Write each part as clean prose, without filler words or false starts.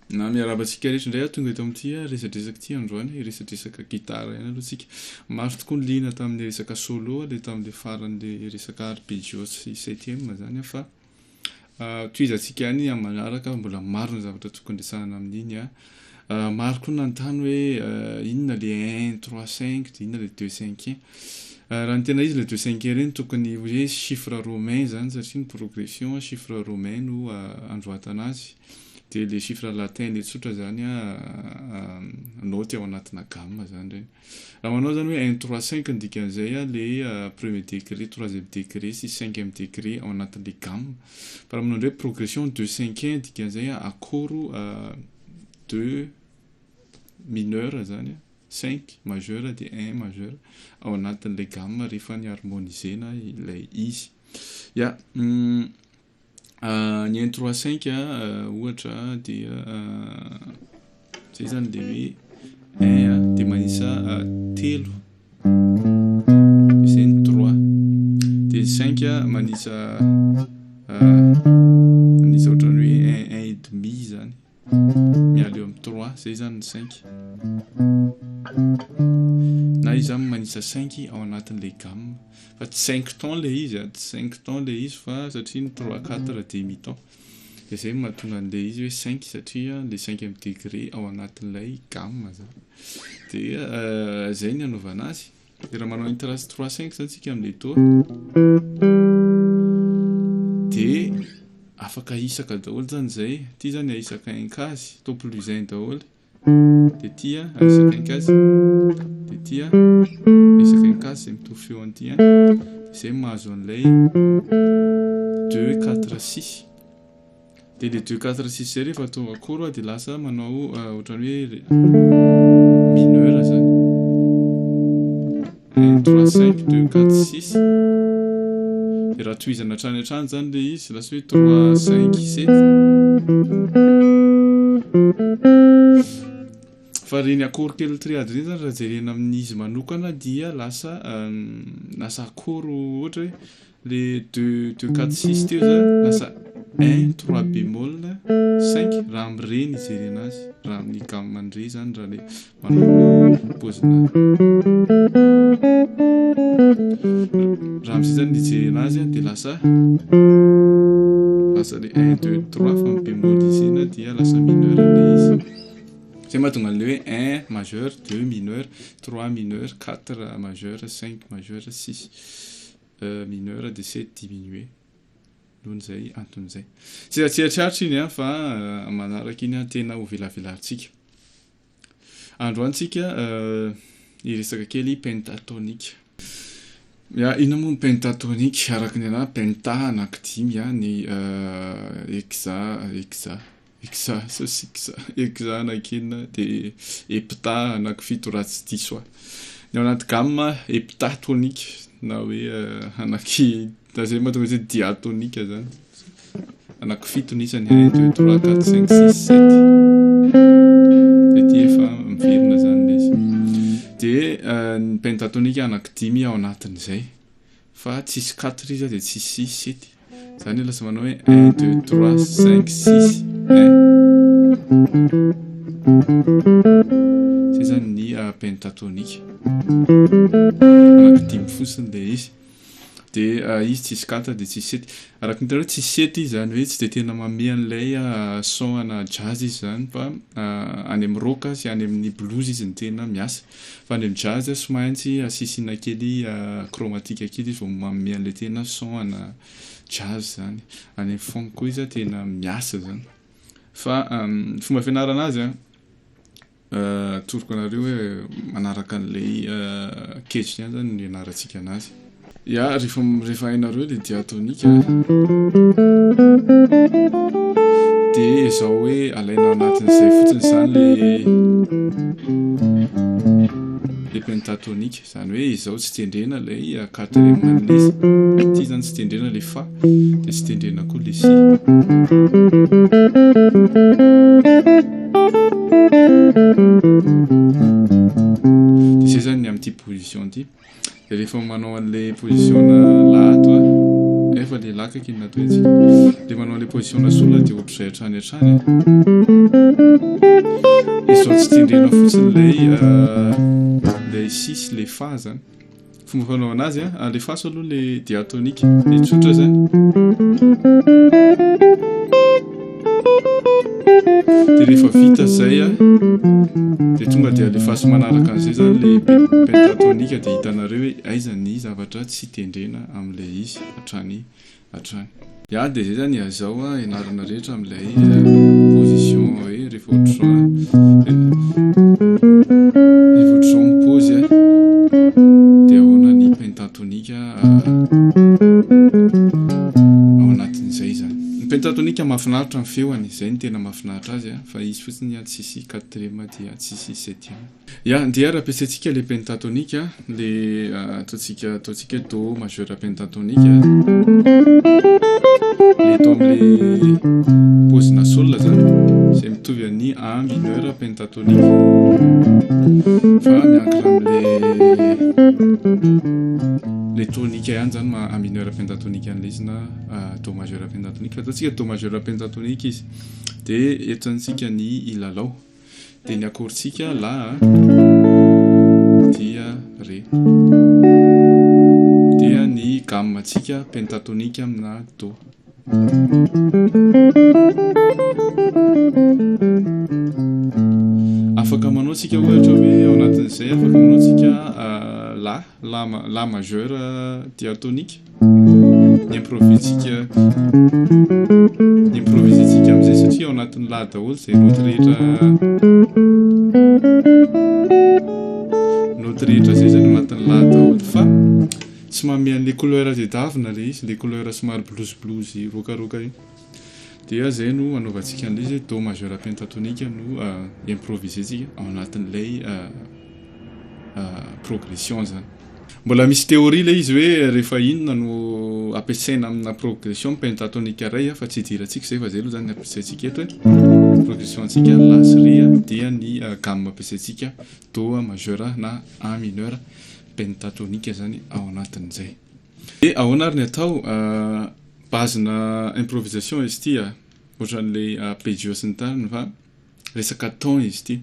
na miarabantsika rehetra indray tonga eto amin'ity resadresaka ty androany resadresaka gitara ihany aloha tsika maro tokoa ny lina tamin'ny resaka solo le tamin'le faran'le resaka arpeggio sy septième zany fa toizantsika ihany amin'ny manaraka mbola maro ny zavatra tokony resahana amin'iny maro koa nanontany hoe inona le 1 3 5 dia inona le 2 5 raha ny tena izy le 2 5 reny tokony hoe chiffre romain zany satria ny progression chiffre romain no androatana azy dia le chiffre latin le tsotra zany note ao anatina gamme zany reny raha manao zany hoe 1 3 5 ny dikan'izay le premier degré troisième degré sy cinquième degré ao anatin'le gamme fa raha manao ndray progression 2 5 1 dikan'izay akoro 2 mineur zany 5 majeur dia 1 majeur ao anatin'le gamme rehefa ny harmonisena ilay izy ny 1 3 5 ohatra dia zay zany le hoe 1 dia manisa telo zay ny 3 dia 5 manisa ohatrany hoe 1 et demi zany miala eo amin'ny 3 zay zany ny 5 na izy zany manisa 5 ao anatin'le gamme fa tsy 5 temps le izy tsy 5 temps le izy fa satria ny 3 4 demi temps dia zay mahatonga an'le izy hoe 5 satria le 5e degré ao anatin'ilay gamme zany dia zay ny anaovana azy dia raha manao interest 3 5 zany tsika amin'le to dia afaka isaka daholo zany zay ty zany aisaka inkazy to plus 1 daholo dia ty aisaka inkazy dia ty aisaka inkazy zay mitovy feo an'ity zay mahazo an'ilay 2 4 6 dia le 2 4 6 zay rehefa tonga akoro dia lasa manao ohatrany hoe mineur zany 1 3 5 2 4 6 dia raha tohizana hatrany hatrany zany le izy lasa hoe 3 5 7 fa reny akoro kely triady reny zany raha jerena amin'izy manokana dia lasa akoro ohatra hoe le 2 4 6 teo zany lasa 1 3 bémol 5 raha amin'ireny jerena azy raha amin'ny gamme an'ireny zany raha le manao pozina raha amin'izay zany nijerena azy dia lasa le 1 2 3 fa bémolisena dia lasa mineur le izy zay mahatonga an'le hoe 1 majeur 2 mineur 3 mineur 4 majeur 5 majeur 6 mineur dia 7 diminué nohon' izay anton'izay tsy atsiatriaritra iny fa manaraka iny tena ho velavelantsika androantsika iresaka kely pentatonique ina moa ny pentatonique araka ny anahy penta anaky dimy ny hexa anakenina dia hepta anaky fito raha tsy diso ny ao anaty gamme heptatonique na hoe anaky da zay mahatonga zay diatonique zany anaky fito nisany 1 2 3 4 5 6 7 dia ty efa miverina zany le izy dia ny pentatonique anaky dimy ao anatin'izay fa tsisy 4 izy dia tsisy 6 7 zany lasa manao hoe 1 2 3 5 6 1 zay zany ny pentatonique anaky dimy fotsiny le izy dia izy tsisy 4 dia tsisy 7 araka ny tena hoe tsisy 7 izy zany hoe tsy dia tena mamea an'ilay son ana jazz izy zany fa any amin'ny rock sy any amin'ny blues izy ny tena miasa fa any amin'ny jazz somaintsy asisina kely chromatique kely izy vao mamea an'ilay tena son ana jazz zany any amin'ny funk koa izy tena miasa zany fa fomba fianarana azy atoroko anareo hoe manaraka an'ilay ketriny ihany zany ny anarantsika anazy rehefa hainareo le diatonique dia izao hoe alaina anatin'izay fotsiny zany le pentatonique zany hoe izao tsy tendrena ilay quatrième an'ilay ty zany tsy tendrena le fa dia tsy tendrena koa le si dia zay zany ny amin'ity position ty dia rehefa manao an'ilay position lahato efa le lakaky iny natao itsika le manao le position-na sola dia ohatr' izay hatrany hatrany izao tsy tendrena fotsiny lay sisy le fa zany fomba fanao anazy le fa so aloha le diatonique le tsotra zany dia rehefa vita zay dia tonga dia le faso manaraka an'izay zany le pentatonique dia hitanareo hoe aiza ny zavatra tsy tendrena amin'ilay izy hatrany dia zay zany azao ianarana rehetra amin'ilay position hoe rehefa ohatr'izao mipose dia ahoana ny pentatonique ao anatin'izay zany ny pentatonique mahafinaritra ny feoany izay ny tena mahafinaritra azy fa izy fotsiny tsisy quatrième dia tsisy septième dia raha ampiasaintsika le pentatonique le ataontsika do majeur pentatonique le atao amin'le pozina sol zany izay mitovy amin'ny A mineur pentatonique fa miankina amin'le tonique ihany zany A mineur pentatonique an'ilay izy na do majeur pentatonique fa ataontsika do majeur pentatonique izy dia etantsika ny ilalao dia ny akorintsika la dia ré dia ny gamme-ntsika pentatonique amina do afaka manao tsika ohatra hoe ao anatin'izay afaka manao tsika la majeur diatonique ny improvisentsika amin'izay satria ao anatin'ny la daholo izay noty rehetra zay zany ao anatin'ny la daholo fa tsy manome an'le couleur tedavina le izy le couleur somary blues rokaroka io dia zay no anaovantsika an'ilay izy do majeur pentatonique no improvisetsika ao anatin'ilay progression zany mbola misy théorie le izy hoe rehefa inona no ampiasaina amina progression pentatonique iray fa tsy hidirantsika zay fa zay aloha zany ampiasaintsika eto hoe progression antsika la sy ré dia ny gamme ampiasaintsika do majeur na A mineur pentatonique zany ao anatin'izay dia ahoana ary ny atao bazina improvisation izy ity ohatran'le arpeggio sy ny tariny fa resaka ton izy ity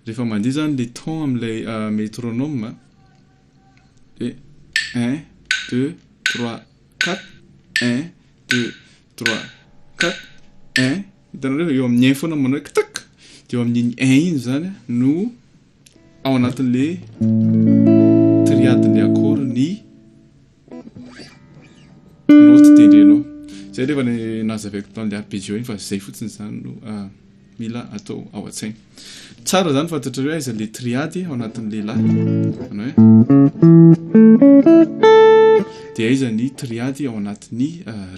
rehefa mandeha zany le ton amin'ilay métronome et 1 2 3 4 1 2 3 4 1 hitanareo eo amin'ny 1 foana manao tak dia eo amin'iny 1 iny zany no ao anatin'le triade-le accord ny note tendrenao zay rehefa nazavaiko tamin'le arpeggio iny fa zay fotsiny zany no mila atao ao an-tsaina tsara zany fantatrareo aiza le triade ao anatin'le la anao dia aiza ny triade ao anatin'ny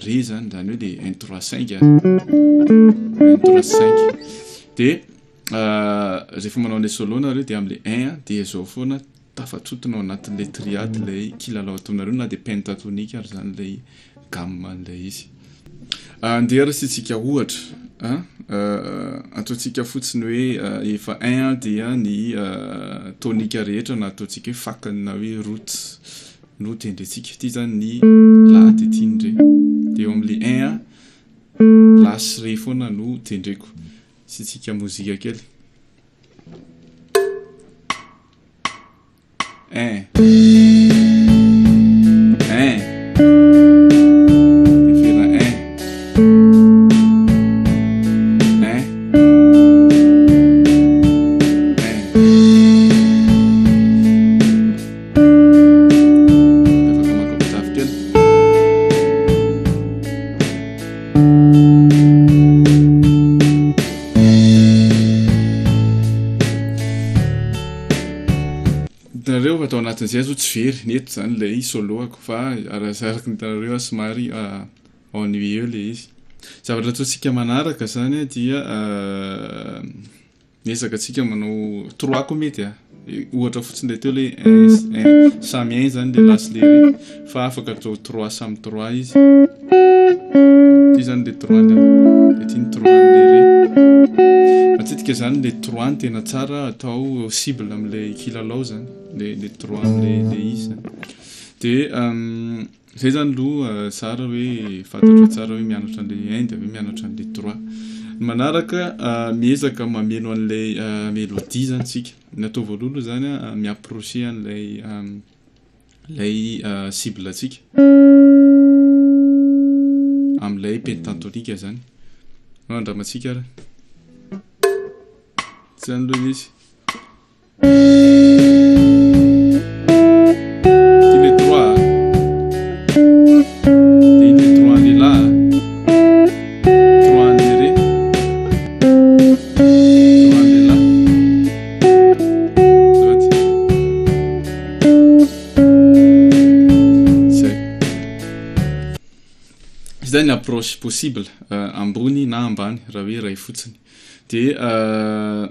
ré zany hoe le 1 3 5 1 3 5 dia rehefa manao le solo nareo dia amin'le 1 dia zao foana tafatsotona ao anatin'le triade lay kilalao ataonareo na dia pentatonique ary zany lay gamme an'ilay izy andeha rasintsika ohatra ataontsika fotsiny hoe efa 1 dia ny tonique rehetra na ataontsika hoe fakany na hoe route no tendrentsika ity zany ny la dia ity ny ré dia eo amin'le 1 la sy ré foana no tendreko sitsika mozika kely 1 nareo atao anatin'izay azo tsy very neto zany lay soloako fa araky nitanareo somary ennuyeux le izy zavatra ataontsika manaraka zany dia miezaka atsika manao 3 ko mety ohatra fotsiny le teo le samy 1 zany le la sy le ré fa afaka atao 3 samy 3 izy ty zany le 3 le ty ny 3 le ré matetika zany le 3 ny tena tsara atao cible amin'ilay kilalao zany le 3 le izy dia Zay zany aloha tsara hoe fantatra tsara hoe mianatra an'ilay 1 dia mianatra an'ilay 3. Manaraka miezaka mameno an'ilay mélodie zany tsika. Ny atao voalohany zany miapprocher an'ilay cible tsika amin'ilay pentatonika zany. Andramantsika ara. Zany aloha izy. Ilay 3 dia ilay 3 an'ilay la 3 an'ilay ré 3 an'ilay la. Zay. Zay ny approche possible ambony na ambany raha hoe ray fotsiny. Dia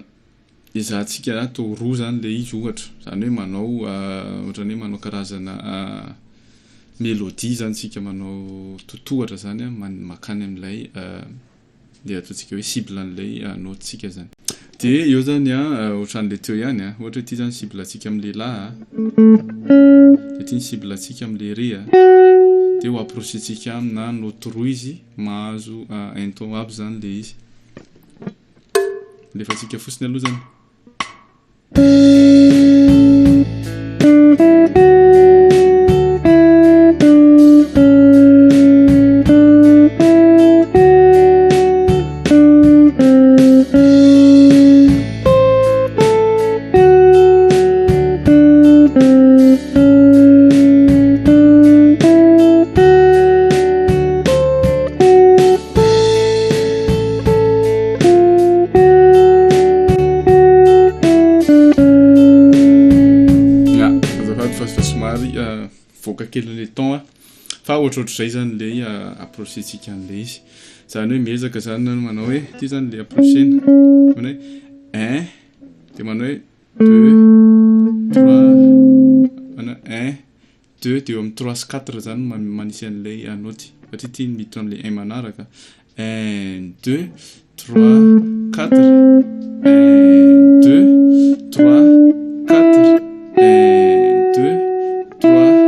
izahantsika atao roa zany le izy ohatra. Zany hoe manao ohatran'ny hoe manao karazana mélodie zany tsika, manao totohatra zany makany amin'ilay le ataontsika hoe cible an'ilay note-tsika zany. Dia eo zany ohatran'ilay teo ihany ohatra hoe ity zany cible antsika amin'ilay la dia ity ny cible antsika amin'ilay ré dia ho approcher-tsika amina note roa izy mahazo un ton aby zany le izy. Alefantsika fotsiny aloha zany. Voaka kelin'ilay ton fa ohatrohatr'izay zany ilay approcher-tsika an'ilay izy. Zany hoe miezaka zany manao hoe ity zany ilay approcher-na manao hoe 1 dia manao hoe 2 3 manao 1 2 dia eo amin'ny 3 sy 4 zany manisy an'ilay note satria ity miditra amin'ilay 1 manaraka 1 2 3 4 1 2 3 4 1 2 3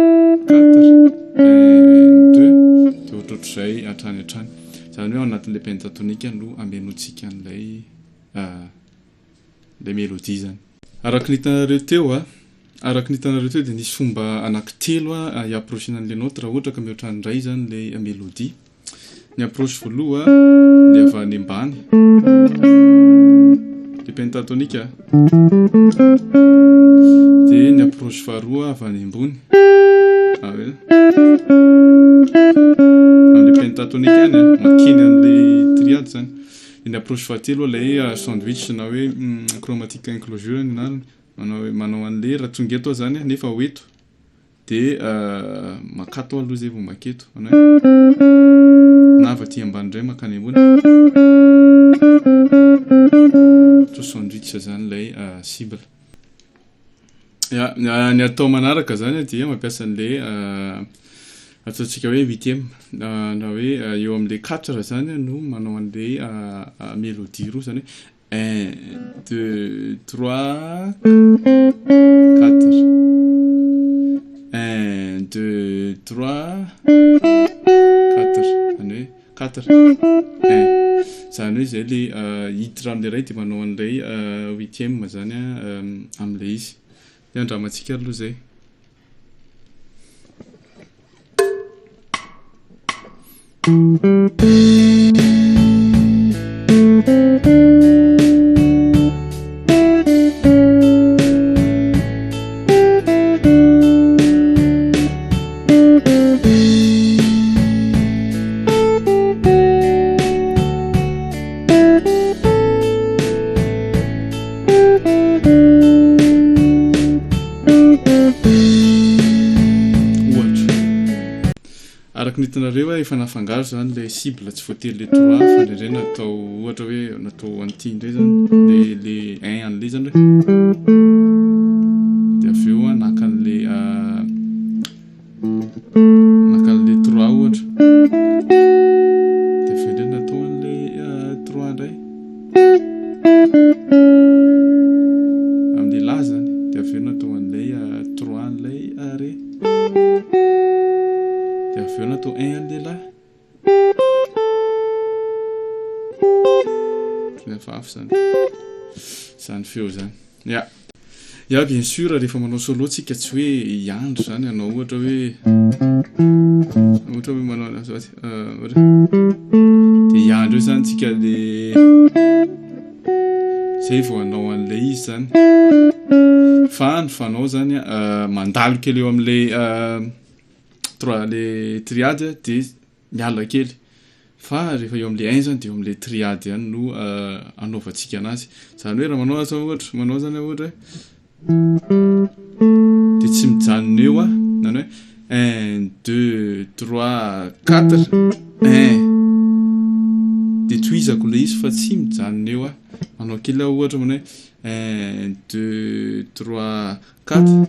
ohatrohatr'izay hatrany. Zany hoe ao anatin'ilay pentatonika no amenotsika an'ilay mélodie zany. Araka ny hitanareo teo dia nisy fomba anankitelo iapprochena an'ilay note raha ohatra ka mihoatra indray zany ilay mélodie. Ny approche voaloha ilay avy any ambany ilay pentatonika dia ny approche faharoa avy any ambony amin'ilay pentatonika ihany makeny an'ilay triade zany. Ny approche fahatelo ilay sandwich na hoe chromatique inclusion manao an'ilay raha tonga eto zany nefa ho eto dia makato aloha zay vao maketo na avy aty ambany indray makany ambony atao sandwich zany ilay cible. Ny atao manaraka zany dia mampiasa an'ilay ataontsika hoe 8e na hoe eo amin'ilay 4 zany no manao an'ilay mélodie roa zany hoe 1 2 3 4 1 2 3 4 zany hoe 4 1 zany hoe zay le hiditra amin'ilay ray dia manao an'ilay 8e zany amin'ilay izy. Dia andramantsika aloha zay. Araka ny hitanareo efa nafangaro zany ilay cible tsy voatery le 3 fa ndraindray natao ohatra hoe natao an'ity indray zany le 1 an'ilay zany hoe dia avy eo naka an'ilay 3 ohatra dia avy eo indray natao an'ilay 3 indray amin'ilay la zany dia avy eo natao an'ilay 3 an'ilay ré. dia avy eo natao 1 an'ny lehilahy afafy zany feo zany ya bien sûr rehefa manao solo tsika tsy hoe iandro zany anao ohatra hoe manao dia iandro io zany tsika le zay vao anao an'le izy zany fa ny fanao zany mandalo kely eo am'le le triade dia miala kely fa rehefa eo am'le 1 zany dia eo am'le triade ihany no anaovantsika anazy zany hoe raha manao zany ohatra dia tsy mijanona eo zany hoe 1 2 3 4 1 dia tohizako le izy fa tsy mijanona eo manao kely ohatra manao hoe 1 2 3 4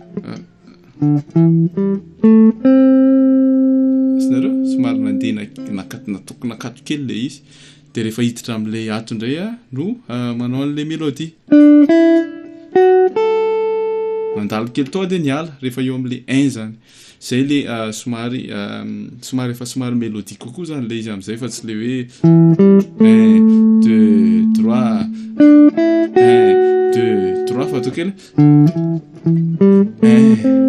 nareo somary mandeha nakato kely le izy dia rehefa hiditra am'le ato indray no manao an'le mélodie mandalo kely tao dia niala rehefa eo am'le 1 zany zay le somary efa somary mélodie kokoa zany le izy am'izay fa tsy le hoe 1 2 3 1 2 3 fa atao kely 1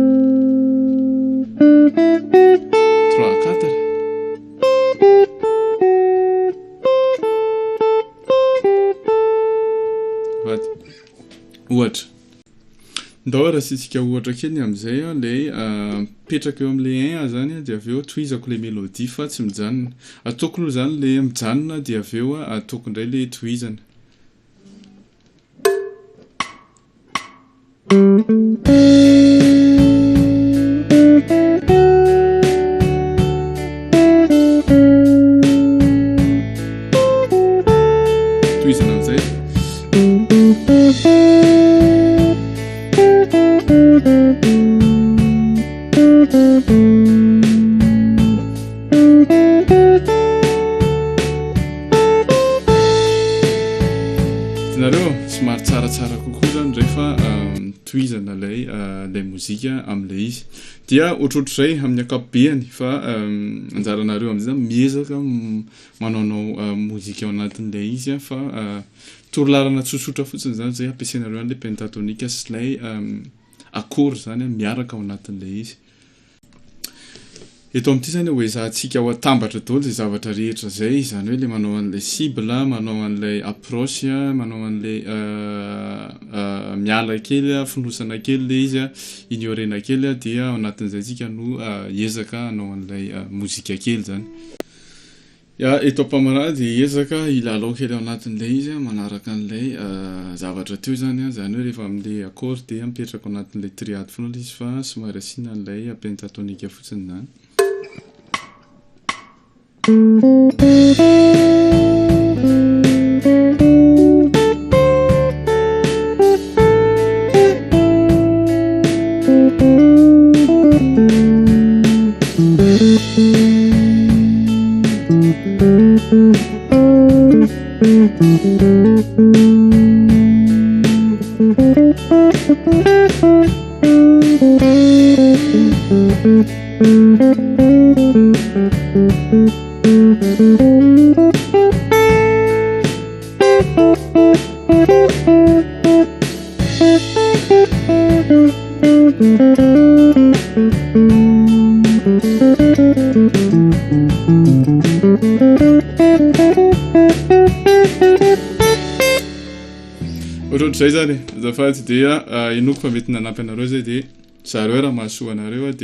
ohatra ndao raha sitsika ohatra kely am'izay le petraka eo am'le 1 zany dia avy eo tohizako le mélodie fa tsy mijanona ataoko aloha zany le mijanona dia avy eo ataoko indray le tohizana tohizana am'izay nareo somary tsaratsara kokoa zany rehefa tohizana lay mozika am'le izy dia ohatrohatr'izay amin'ny akapobeany fa anjaranareo am'izay miezaka manaonao mozika ao anatin'ilay izy fa torolarana tsotsotra fotsiny zany zay ampiasainareo an'le pentatonika sy lay accord zany miaraka ao anatin'ilay izy eto amin'ity zany hoe zahantsika ho atambatra daholo zay zavatra rehetra zay zany hoe le manao an'le cible manao an'lay approche manao an'le miala kely finosana kely le izy ignorena kely dia ao anatin'izay tsika no ezaka anao an'lay mozika kely zany eto ampamarady ezaka ilalao kely ao anatin'lay izy manaraka an'lay zavatra teo zany zany hoe rehefa am'le accord dia mipetraka ao anatin'lay triade foana izy fa somary asiana an'lay pentatonika fotsiny zany ohatrohatr'izay zany azafady dia enoko fa mety nanampy anareo zay dia zareo raha mahasoa anareo dia